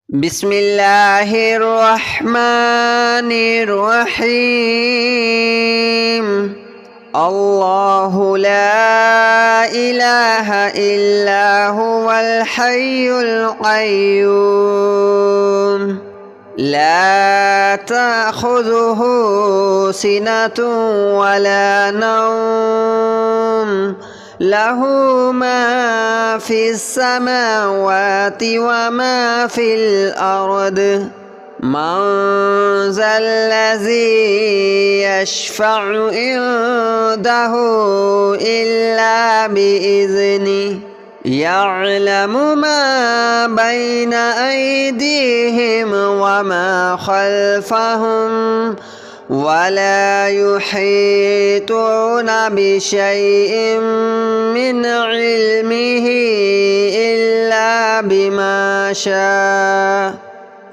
بسم الله الرحمن الرحيم. الله لا إله إلا هو الحي القيوم لا تأخذه سنة ولا نوم له ما في السماوات وما في الأرض من ذا الذي يشفع عنده إلا بإذنه يعلم ما بين أيديهم وما خلفهم ولا يحيطون بشيء من علمه إلا بما شاء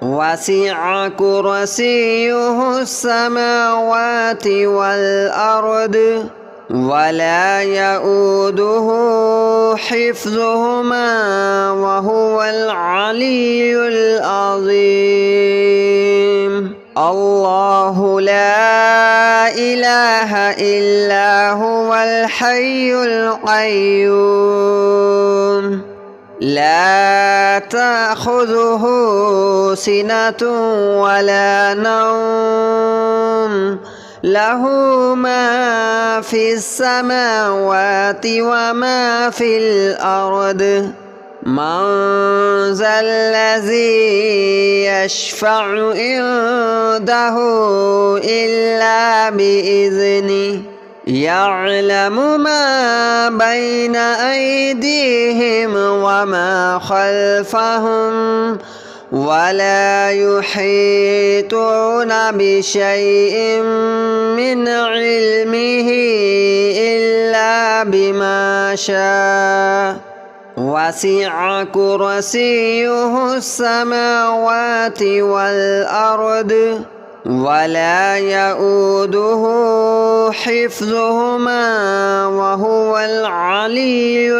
وسع كرسيه السماوات والأرض ولا يؤوده حفظهما وهو العلي العظيم. الله لا إله إلا هو الحي القيوم لا تأخذه سنة ولا نوم له ما في السماوات وما في الأرض من ذا الذي يشفع عنده إلا بإذنه يعلم ما بين أيديهم وما خلفهم ولا يحيطون بشيء من علمه إلا بما شاء وسع كرسيه السماوات والأرض ولا يؤوده حفظهما وهو العلي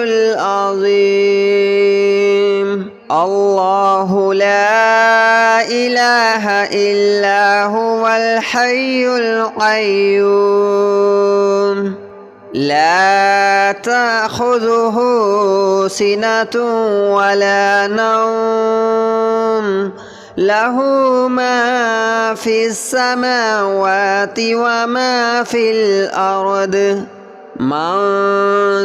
العظيم. الله لا إله إلا هو الحي القيوم لا تأخذه سنة ولا نوم له ما في السماوات وما في الأرض من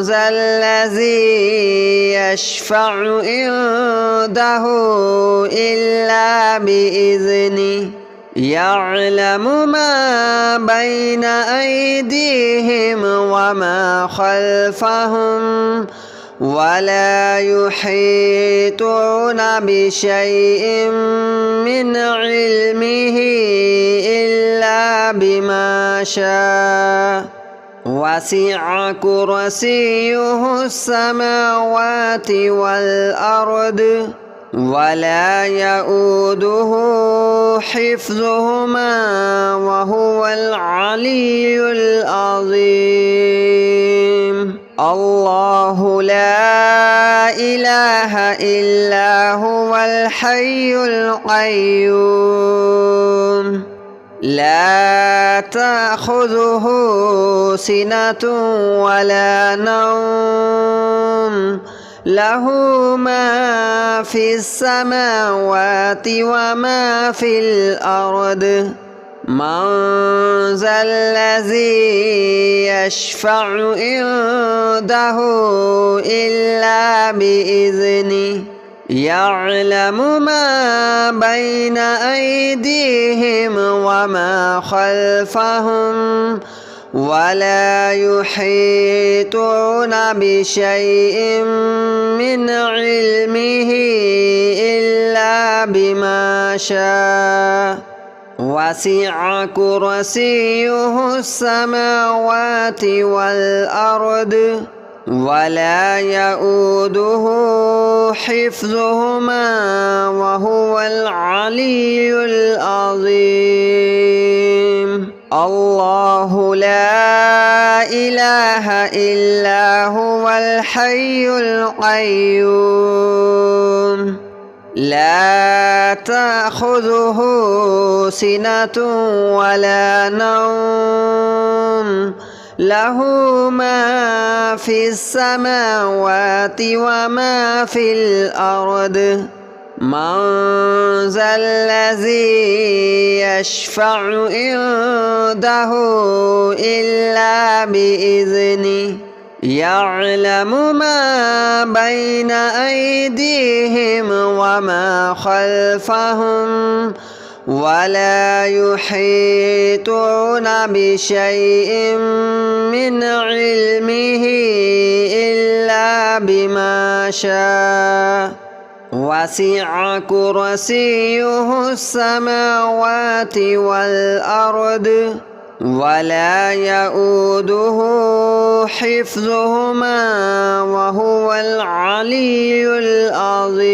ذا الذي يشفع عنده إلا بإذنه يعلم ما بين أيديهم وما خلفهم ولا يحيطون بشيء من علمه إلا بما شاء وسع كرسيه السماوات والأرض ولا يؤوده حفظهما وهو العلي العظيم. الله لا إله إلا هو الحي القيوم لا تأخذه سنة ولا نوم له ما في السماوات وما في الأرض من ذا الذي يشفع عنده إلا بإذنه يعلم ما بين أيديهم وما خلفهم ولا يحيطون بشيء من علمه إلا بما شاء وسع كرسيه السماوات والأرض ولا يؤوده حفظهما وهو العلي العظيم. الله لا إله إلا هو الحي القيوم لا تأخذه سنة ولا نوم له ما في السماوات وما في الأرض من ذا الذي يشفع عنده إلا بإذنه يعلم ما بين أيديهم وما خلفهم ولا يحيطون بشيء من علمه إلا بما شاء وسع كرسيه السماوات والأرض ولا يؤوده حفظهما وهو العلي العظيم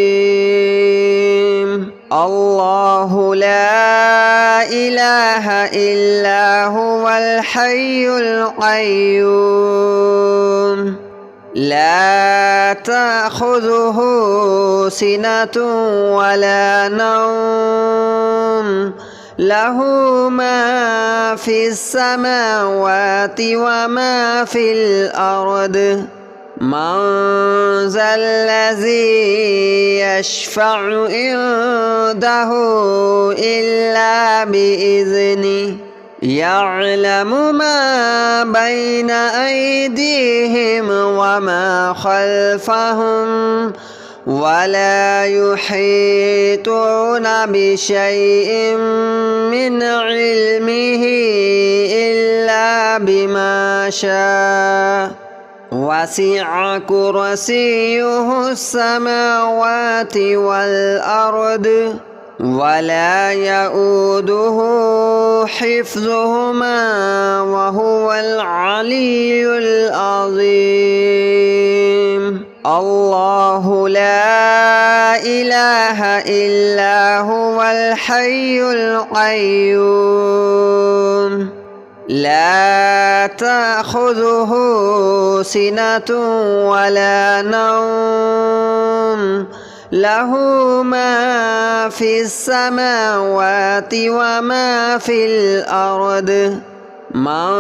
الله لا إله إلا هو الحي القيوم لا تأخذه سنة ولا نوم له ما في السماوات وما في الأرض من ذا الذي يشفع عنده إلا بإذنه يعلم ما بين أيديهم وما خلفهم ولا يحيطون بشيء من علمه إلا بما شاء وسع كرسيه السماوات والأرض ولا يؤوده حفظهما وهو العلي العظيم الله لا إله إلا هو الحي القيوم لا تأخذه سنة ولا نوم له ما في السماوات وما في الأرض من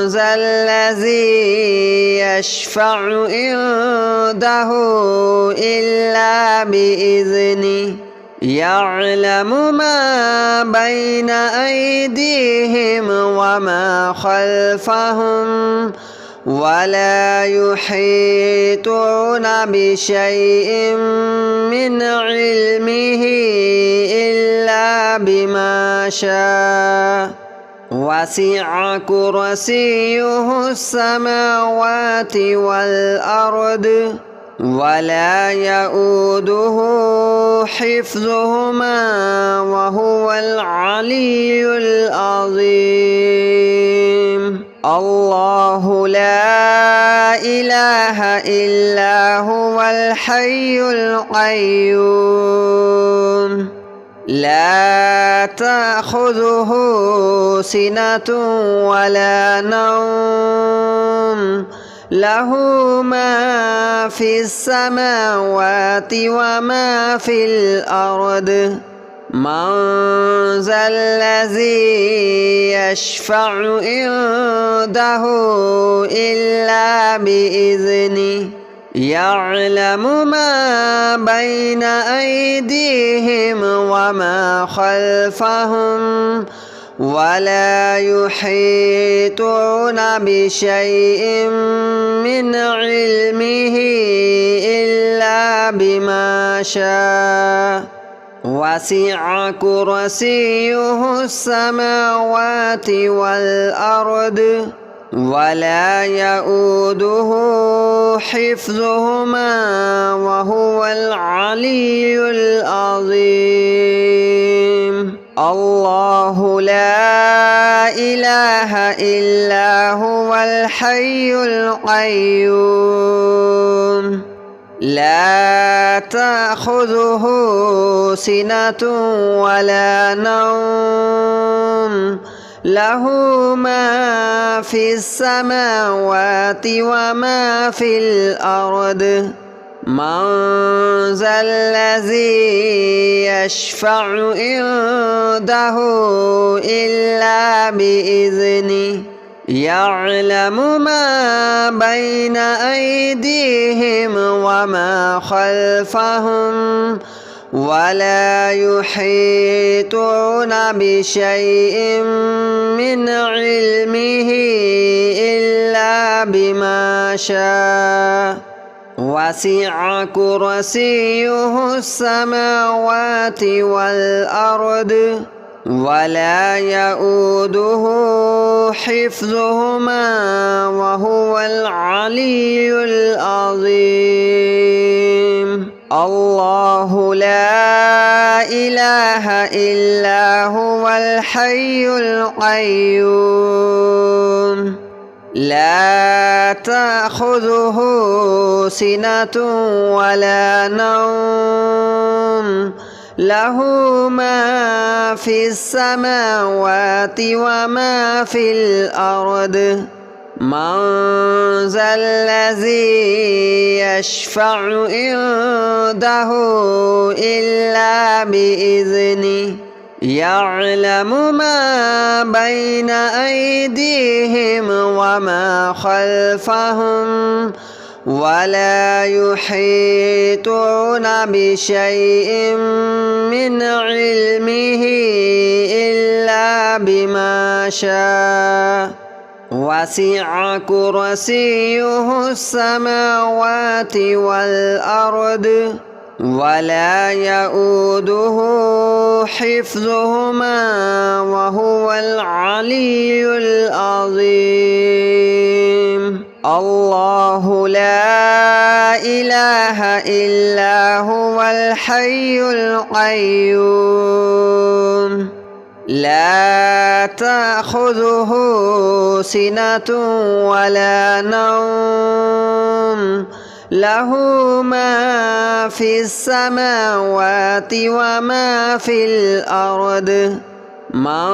ذا الذي يشفع عنده إلا بإذنه يعلم ما بين أيديهم وما خلفهم ولا يحيطون بشيء من علمه إلا بما شاء وسع كرسيه السماوات والأرض ولا يؤوده حفظهما وهو العلي العظيم الله لا إله إلا هو الحي القيوم لا تأخذه سنة ولا نوم له ما في السماوات وما في الأرض من ذا الذي يشفع عنده إلا بإذنه يعلم ما بين أيديهم وما خلفهم ولا يحيطون بشيء من علمه إلا بما شاء وسع كرسيه السماوات والأرض ولا يؤوده حفظهما وهو العلي العظيم الله لا إله إلا هو الحي القيوم لا تأخذه سنة ولا نوم له ما في السماوات وما في الأرض من ذا الذي يشفع عنده إلا بإذنه يعلم ما بين أيديهم وما خلفهم ولا يحيطون بشيء من علمه إلا بما شاء وسع كرسيه السماوات والأرض ولا يؤوده حفظهما وهو العلي العظيم الله لا إله إلا هو الحي القيوم لا تأخذه سنة ولا نوم له ما في السماوات وما في الأرض من ذا الذي يشفع عنده إلا بإذنه يعلم ما بين أيديهم وما خلفهم ولا يحيطون بشيء من علمه إلا بما شاء وسع كرسيه السماوات والأرض ولا يؤوده حفظهما وهو العلي العظيم الله لا إله إلا هو الحي القيوم لا تأخذه سنة ولا نوم له ما في السماوات وما في الأرض من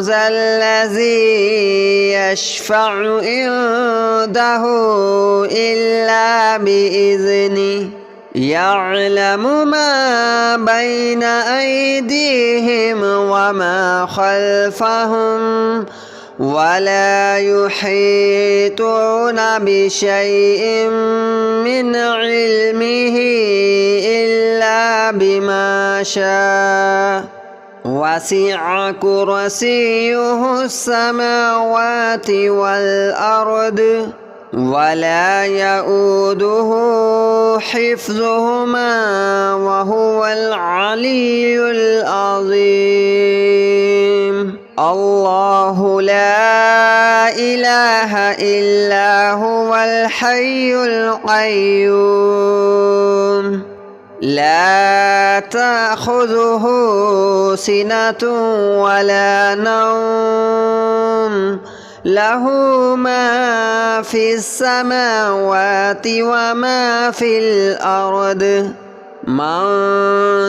ذا الذي يشفع عنده إلا بإذنه يعلم ما بين أيديهم وما خلفهم ولا يحيطون بشيء من علمه إلا بما شاء وسع كرسيه السماوات والأرض ولا يؤوده حفظهما وهو العلي العظيم الله لا إله إلا هو الحي القيوم لا تأخذه سنة ولا نوم له ما في السماوات وما في الأرض من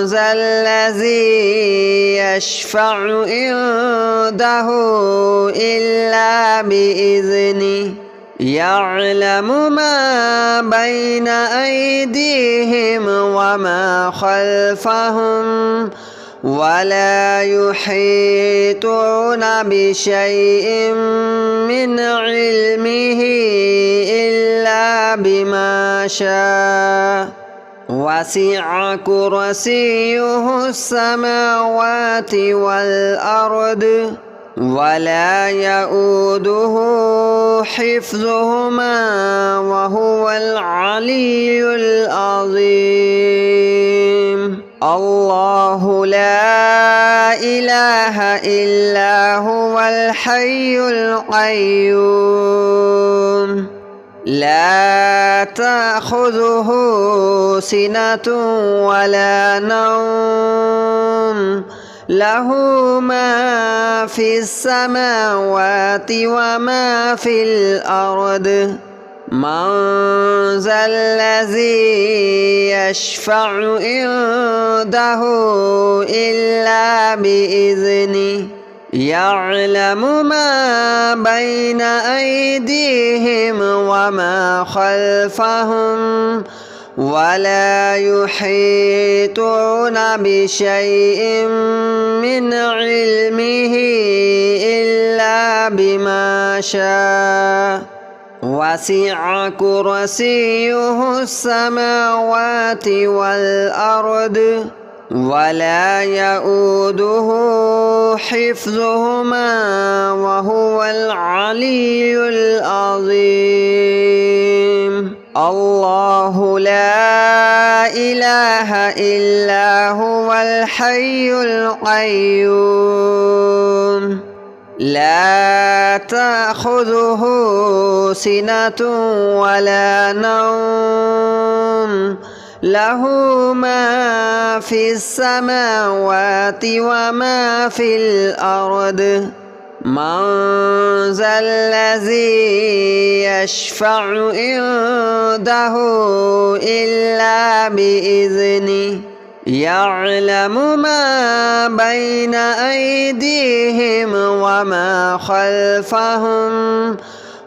ذا الذي يشفع عنده إلا بإذنه يعلم ما بين أيديهم وما خلفهم ولا يحيطون بشيء من علمه إلا بما شاء وسع كرسيه السماوات والأرض ولا يؤوده حفظهما وهو العلي العظيم الله لا إله إلا هو الحي القيوم لا تأخذه سنة ولا نوم له ما في السماوات وما في الأرض من ذا الذي يشفع عنده إلا بإذنه يعلم ما بين أيديهم وما خلفهم ولا يحيطون بشيء من علمه إلا بما شاء وسع كرسيه السماوات والأرض ولا يؤوده حفظهما وهو العلي العظيم الله لا إله إلا هو الحي القيوم لا تأخذه سنة ولا نوم له ما في السماوات وما في الأرض من ذا الذي يشفع عنده إلا بإذنه يعلم ما بين أيديهم وما خلفهم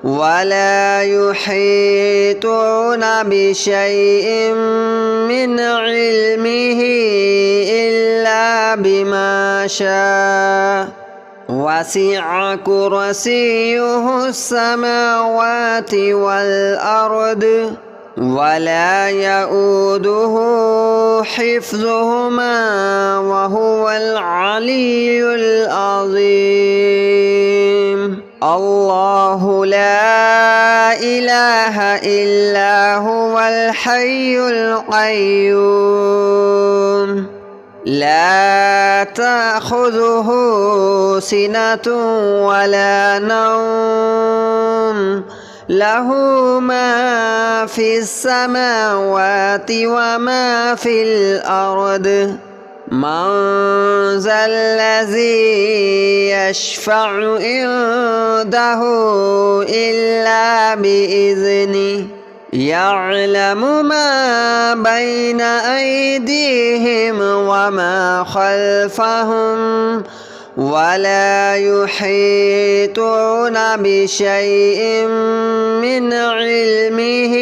ولا يحيطون بشيء من علمه إلا بما شاء وسع كرسيه السماوات والأرض ولا يؤوده حفظهما وهو العلي العظيم الله لا إله إلا هو الحي القيوم لا تأخذه سنة ولا نوم له ما في السماوات وما في الأرض من ذا الذي يشفع عنده إلا بإذنه يعلم ما بين أيديهم وما خلفهم ولا يحيطون بشيء من علمه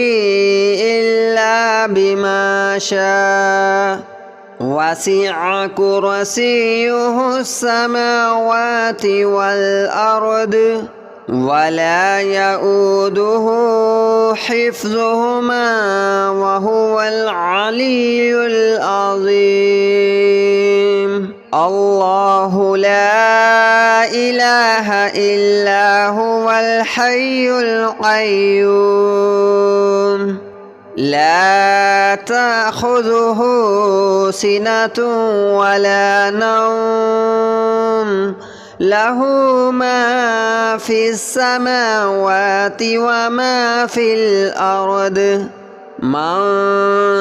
إلا بما شاء وسع كرسيه السماوات والأرض ولا يؤوده حفظهما وهو العلي العظيم الله لا إله إلا هو الحي القيوم لا تأخذه سنة ولا نوم له ما في السماوات وما في الأرض من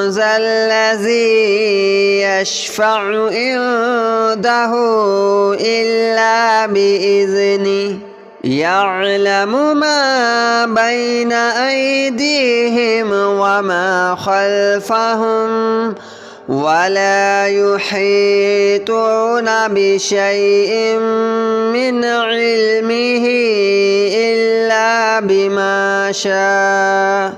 ذا الذي يشفع عنده إلا بإذنه يعلم ما بين أيديهم وما خلفهم ولا يحيطون بشيء من علمه إلا بما شاء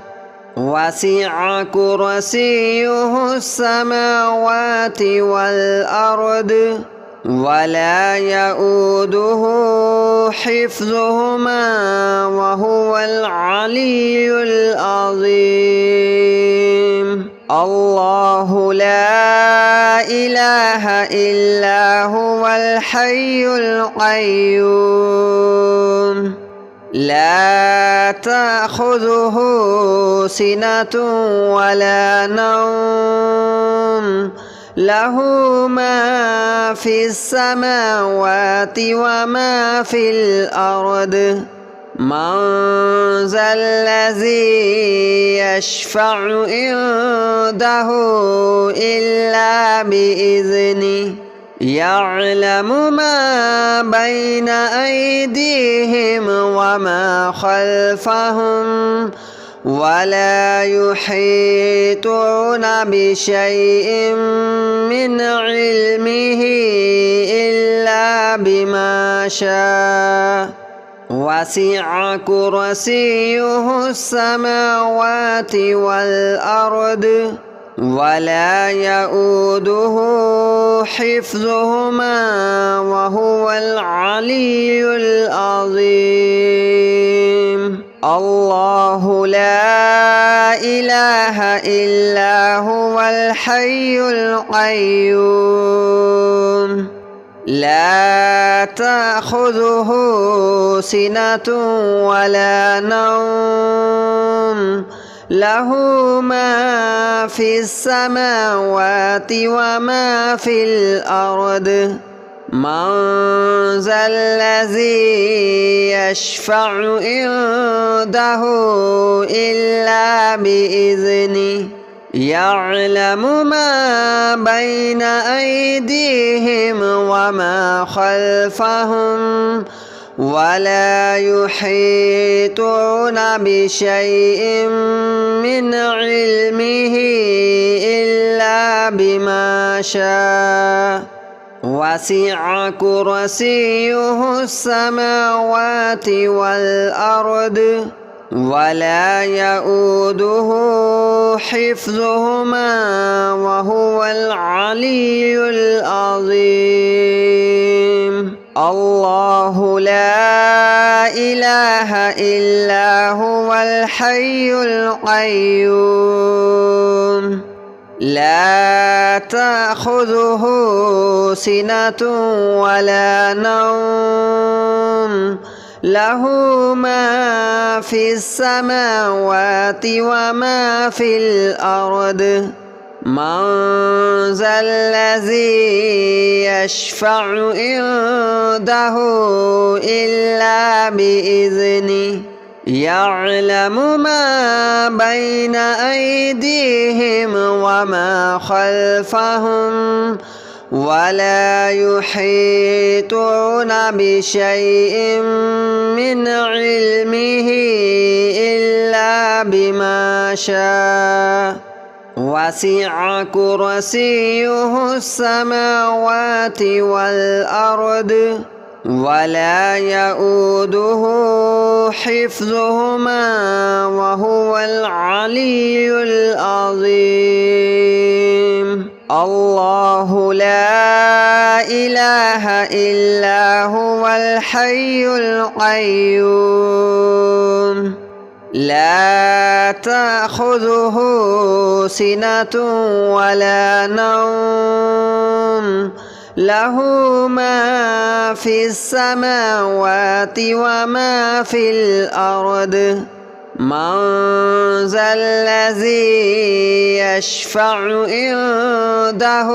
وسع كرسيه السماوات والأرض ولا يؤوده حفظهما وهو العلي العظيم الله لا إله إلا هو الحي القيوم لا تأخذه سنة ولا نوم له ما في السماوات وما في الأرض من ذا الذي يشفع عنده إلا بإذنه يعلم ما بين أيديهم وما خلفهم ولا يحيطون بشيء من علمه إلا بما شاء وسع كرسيه السماوات والأرض ولا يؤوده حفظهما وهو العلي العظيم الله لا إله إلا هو الحي القيوم لا تأخذه سنة ولا نوم له ما في السماوات وما في الأرض من ذا الذي يشفع عنده إلا بإذنه يعلم ما بين أيديهم وما خلفهم ولا يحيطون بشيء من علمه إلا بما شاء وسع كرسيه السماوات والأرض ولا يؤوده حفظهما وهو العلي العظيم الله لا إله إلا هو الحي القيوم لا تأخذه سنة ولا نوم له ما في السماوات وما في الأرض من ذا الذي يشفع عنده إلا بإذنه يعلم ما بين أيديهم وما خلفهم ولا يحيطون بشيء من علمه إلا بما شاء وسع كرسيه السماوات والأرض ولا يؤوده حفظهما وهو العلي العظيم الله لا إله إلا هو الحي القيوم لا تأخذه سنة ولا نوم له ما في السماوات وما في الأرض من ذا الذي يشفع عنده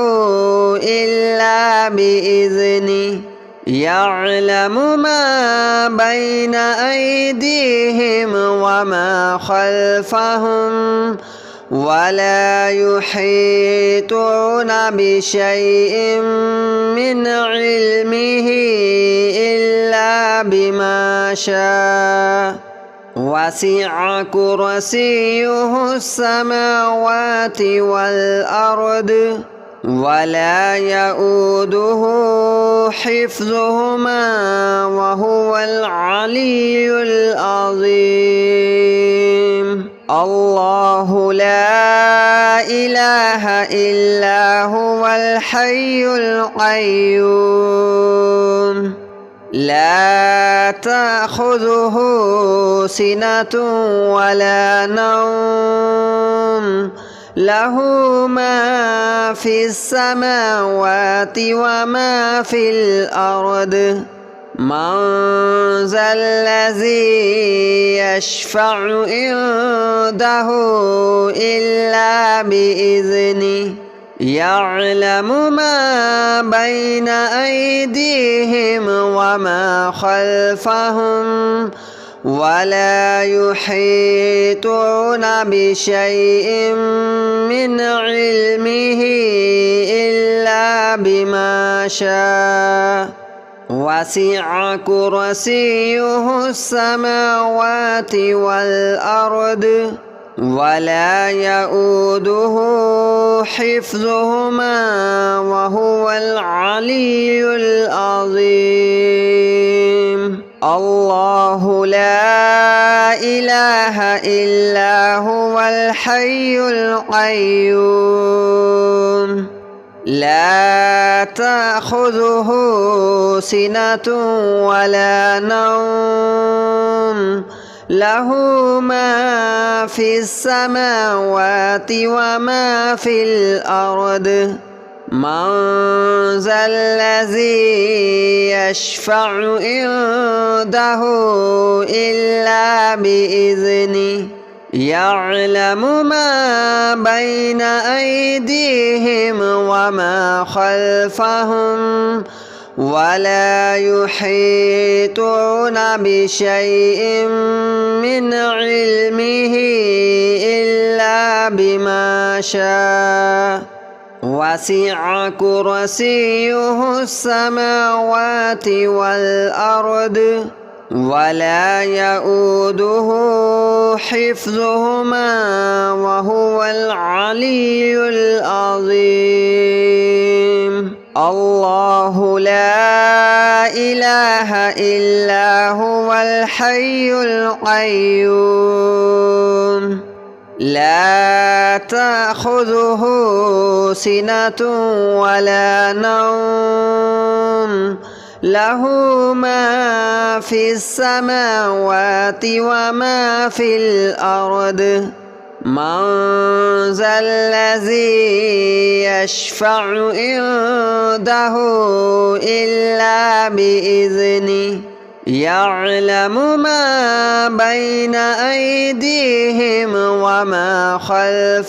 إلا بإذنه يعلم ما بين أيديهم وما خلفهم ولا يحيطون بشيء من علمه إلا بما شاء وسع كرسيه السماوات والأرض ولا يؤوده حفظهما وهو العلي العظيم الله لا إله إلا هو الحي القيوم لا تأخذه سنة ولا نوم له ما في السماوات وما في الأرض من ذا الذي يشفع عنده إلا بإذنه يعلم ما بين أيديهم وما خلفهم ولا يحيطون بشيء من علمه إلا بما شاء وسع كرسيه السماوات والأرض ولا يؤوده حفظهما وهو العلي العظيم الله لا إله إلا هو الحي القيوم لا تأخذه سنة ولا نوم له ما في السماوات وما في الأرض من ذا الذي يشفع عنده إلا بإذنه يعلم ما بين أيديهم وما خلفهم ولا يحيطون بشيء من علمه إلا بما شاء وسع كرسيه السماوات والأرض ولا يؤوده حفظهما وهو العلي العظيم الله لا إله إلا هو الحي القيوم لا تأخذه سنة ولا نوم له ما في السماوات وما في الأرض من ذا الذي يشفع عنده إلا بإذنه يعلم ما بين أيديهم وما خلفهم